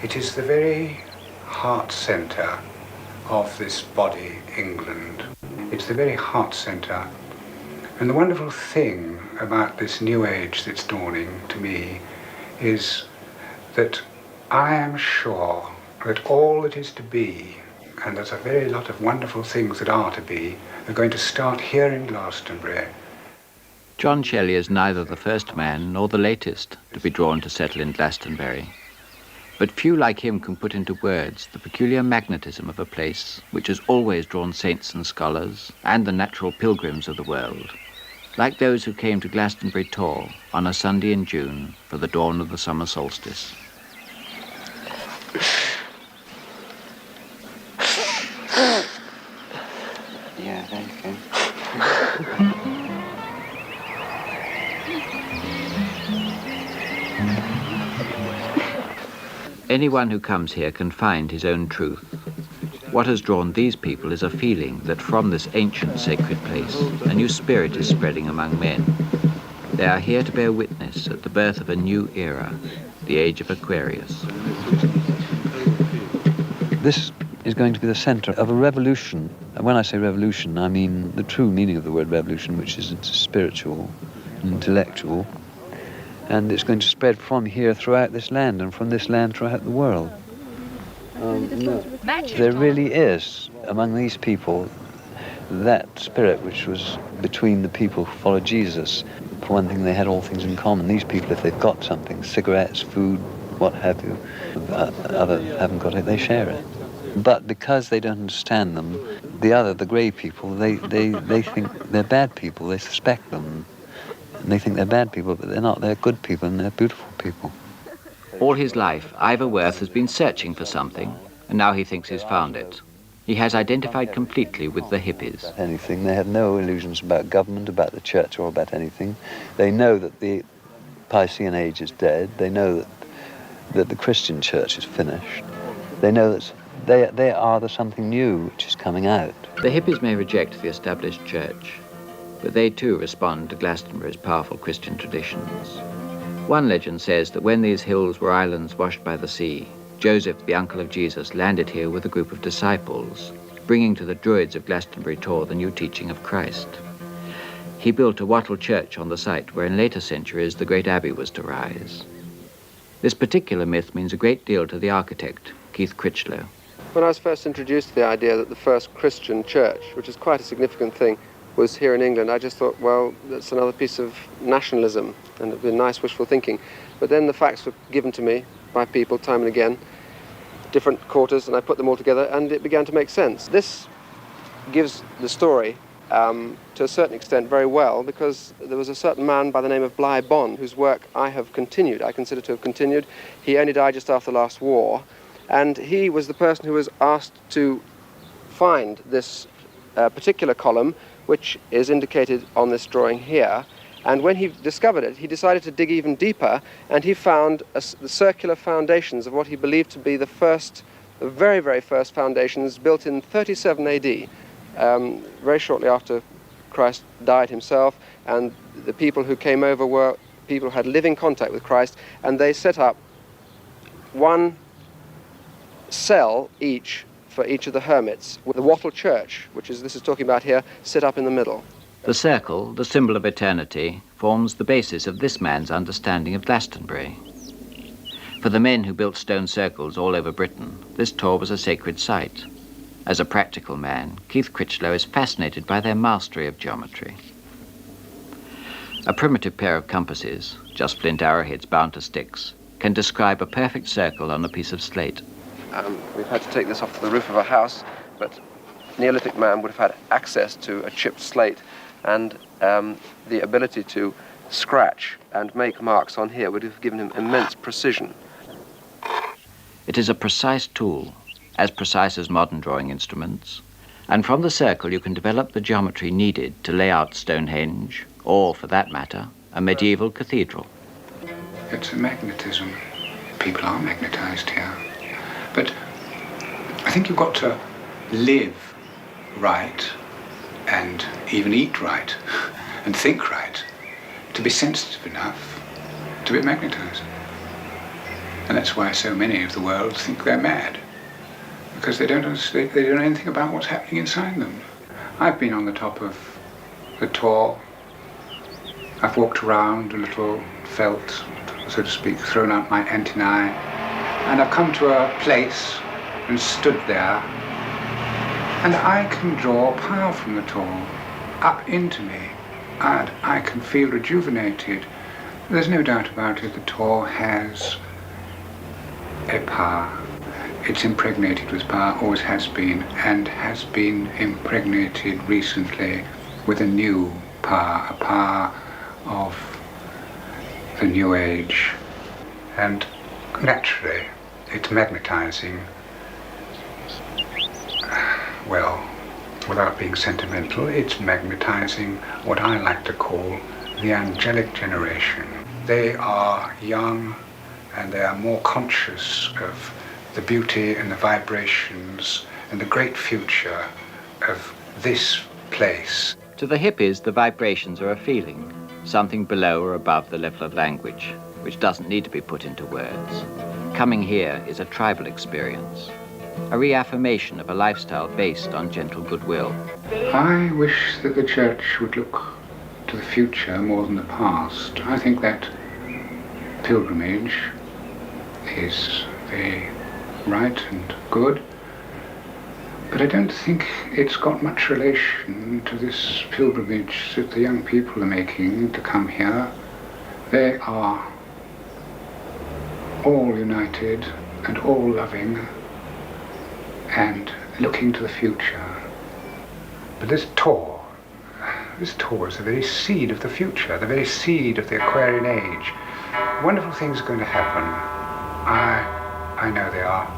It is the very heart centre of this body, England. It's the very heart centre. And the wonderful thing about this new age that's dawning to me is that I am sure that all that is to be, and there's a very lot of wonderful things that are to be, are going to start here in Glastonbury. John Shelley is neither the first man nor the latest to be drawn to settle in Glastonbury. But few like him can put into words the peculiar magnetism of a place which has always drawn saints and scholars and the natural pilgrims of the world, like those who came to Glastonbury Tor on a Sunday in June for the dawn of the summer solstice. Yeah, there you go. Anyone who comes here can find his own truth. What has drawn these people is a feeling that from this ancient sacred place, a new spirit is spreading among men. They are here to bear witness at the birth of a new era, the Age of Aquarius. This is going to be the centre of a revolution. And when I say revolution, I mean the true meaning of the word revolution, which is spiritual, intellectual. And it's going to spread from here throughout this land and from this land throughout the world. No. There really is, among these people, that spirit which was between the people who followed Jesus. For one thing, they had all things in common. These people, if they've got something, cigarettes, food, what have you, others haven't got it, they share it. But because they don't understand them, the grey people, they think they're bad people, they suspect them. And they think they're bad people, but they're not. They're good people and they're beautiful people. All his life, Ivor Worth has been searching for something, and now he thinks he's found it. He has identified completely with the hippies. Anything. They have no illusions about government, about the church, or about anything. They know that the Piscean age is dead. They know that the Christian church is finished. They know that they are the something new which is coming out. The hippies may reject the established church, but they too respond to Glastonbury's powerful Christian traditions. One legend says that when these hills were islands washed by the sea, Joseph, the uncle of Jesus, landed here with a group of disciples, bringing to the Druids of Glastonbury Tor the new teaching of Christ. He built a wattle church on the site where in later centuries the great abbey was to rise. This particular myth means a great deal to the architect, Keith Critchlow. When I was first introduced to the idea that the first Christian church, which is quite a significant thing, was here in England, I just thought, well, that's another piece of nationalism, and it'd be nice wishful thinking. But then the facts were given to me by people time and again, different quarters, and I put them all together, and it began to make sense. This gives the story, to a certain extent, very well, because there was a certain man by the name of Bligh Bond, whose work I consider to have continued. He only died just after the last war, and he was the person who was asked to find this particular column, which is indicated on this drawing here. And when he discovered it, he decided to dig even deeper, and he found the circular foundations of what he believed to be the very, very first foundations built in 37 AD, very shortly after Christ died himself, and the people who came over were people who had living contact with Christ, and they set up one cell each for each of the hermits, with the wattle church, which is this is talking about here, set up in the middle. The circle, the symbol of eternity, forms the basis of this man's understanding of Glastonbury. For the men who built stone circles all over Britain, this tor was a sacred site. As a practical man, Keith Critchlow is fascinated by their mastery of geometry. A primitive pair of compasses, just flint arrowheads bound to sticks, can describe a perfect circle on a piece of slate. We've had to take this off the roof of a house, but Neolithic man would have had access to a chipped slate, and the ability to scratch and make marks on here would have given him immense precision. It is a precise tool, as precise as modern drawing instruments, and from the circle you can develop the geometry needed to lay out Stonehenge, or, for that matter, a medieval cathedral. It's a magnetism. People are magnetized here. But I think you've got to live right and even eat right and think right to be sensitive enough to be magnetized. And that's why so many of the world think they're mad, because they don't know anything about what's happening inside them. I've been on the top of the Tor. I've walked around a little, felt, so to speak, thrown out my antennae, and I've come to a place and stood there, and I can draw power from the Tor up into me, and I can feel rejuvenated. There's no doubt about it, the Tor has a power. It's impregnated with power, always has been, and has been impregnated recently with a new power, a power of the New Age. And naturally, it's magnetizing, well, without being sentimental, it's magnetizing what I like to call the angelic generation. They are young and they are more conscious of the beauty and the vibrations and the great future of this place. To the hippies, the vibrations are a feeling, something below or above the level of language, which doesn't need to be put into words. Coming here is a tribal experience, a reaffirmation of a lifestyle based on gentle goodwill. I wish that the church would look to the future more than the past. I think that pilgrimage is very right and good, but I don't think it's got much relation to this pilgrimage that the young people are making to come here. They are all united and all loving and looking to the future. But this Tor is the very seed of the future, the very seed of the Aquarian age. Wonderful things are going to happen. I know they are,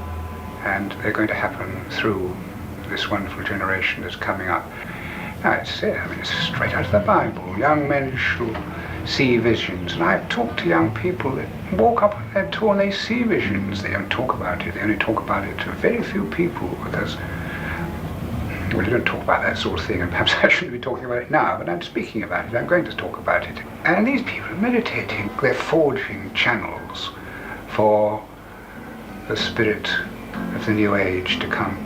and they're going to happen through this wonderful generation that's coming up. Now it's straight out of the Bible. Young men shall see visions, and I've talked to young people that walk up on their Tor and they see visions. They don't talk about it. They only talk about it to very few people, because well, you don't talk about that sort of thing, and perhaps I shouldn't be talking about it now, but I'm speaking about it. I'm going to talk about it. And these people are meditating. They're forging channels for the spirit of the New Age to come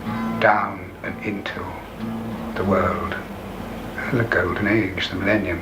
down and into the world. The Golden Age, the millennium.